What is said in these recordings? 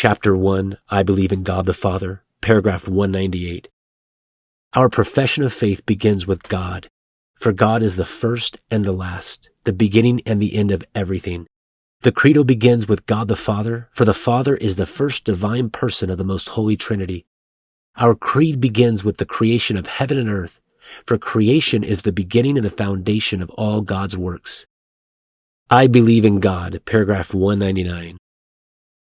Chapter 1, I believe in God the Father, paragraph 198. Our profession of faith begins with God, for God is the first and the last, the beginning and the end of everything. The credo begins with God the Father, for the Father is the first divine person of the most holy Trinity. Our creed begins with the creation of heaven and earth, for creation is the beginning and the foundation of all God's works. I believe in God, paragraph 199.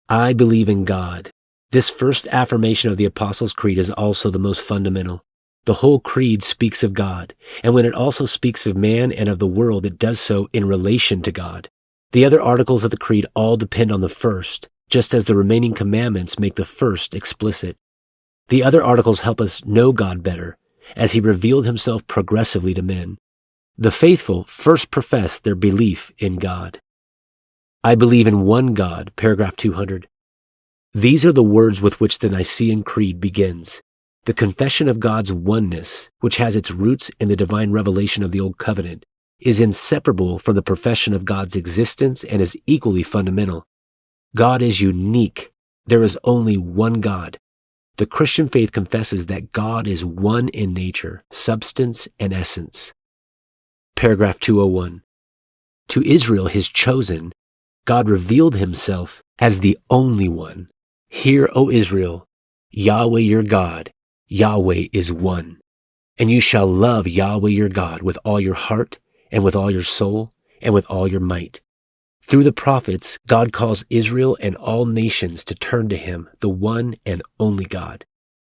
I believe in God. This first affirmation of the Apostles' Creed is also the most fundamental. The whole creed speaks of God, and when it also speaks of man and of the world, it does so in relation to God. The other articles of the creed all depend on the first, just as the remaining commandments make the first explicit. The other articles help us know God better, as he revealed himself progressively to men. The faithful first profess their belief in God. I believe in one God, paragraph 200. These are the words with which the Nicene Creed begins. The confession of God's oneness, which has its roots in the divine revelation of the Old Covenant, is inseparable from the profession of God's existence and is equally fundamental. God is unique. There is only one God. The Christian faith confesses that God is one in nature, substance, and essence. Paragraph 201. To Israel, his chosen, God revealed himself as the only one. Hear, O Israel, Yahweh your God, Yahweh is one. And you shall love Yahweh your God with all your heart and with all your soul and with all your might. Through the prophets, God calls Israel and all nations to turn to him, the one and only God.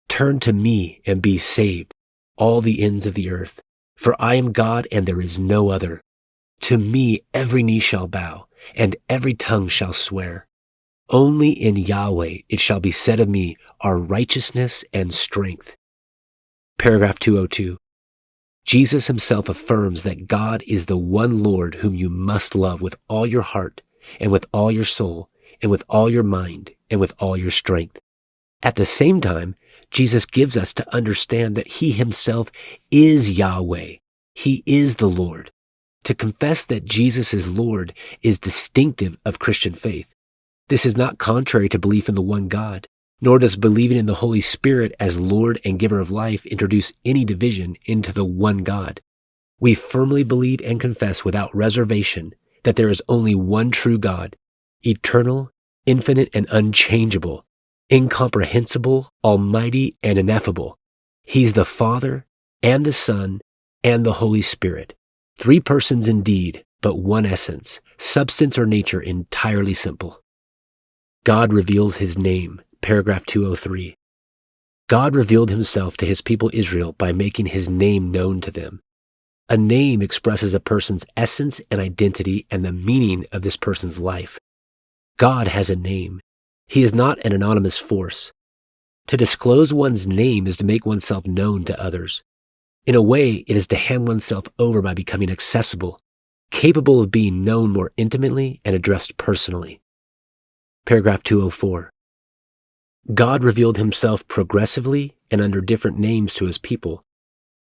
Turn to me and be saved, all the ends of the earth. For I am God and there is no other. To me every knee shall bow and every tongue shall swear. Only in Yahweh it shall be said of me are righteousness and strength. Paragraph 202. Jesus himself affirms that God is the one Lord whom you must love with all your heart and with all your soul and with all your mind and with all your strength. At the same time, Jesus gives us to understand that he himself is Yahweh. He is the Lord. To confess that Jesus is Lord is distinctive of Christian faith. This is not contrary to belief in the one God, nor does believing in the Holy Spirit as Lord and giver of life introduce any division into the one God. We firmly believe and confess without reservation that there is only one true God, eternal, infinite, and unchangeable, incomprehensible, almighty, and ineffable. He's the Father and the Son and the Holy Spirit. Three persons indeed, but one essence, substance or nature entirely simple. God reveals his name, paragraph 203. God revealed himself to his people Israel by making his name known to them. A name expresses a person's essence and identity and the meaning of this person's life. God has a name. He is not an anonymous force. To disclose one's name is to make oneself known to others. In a way, it is to hand oneself over by becoming accessible, capable of being known more intimately and addressed personally. Paragraph 204. God revealed himself progressively and under different names to his people,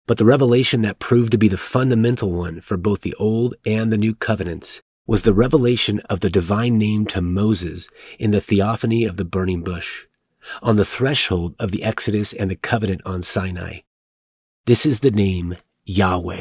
but the revelation that proved to be the fundamental one for both the Old and the New Covenants was the revelation of the divine name to Moses in the theophany of the burning bush, on the threshold of the Exodus and the covenant on Sinai. This is the name Yahweh.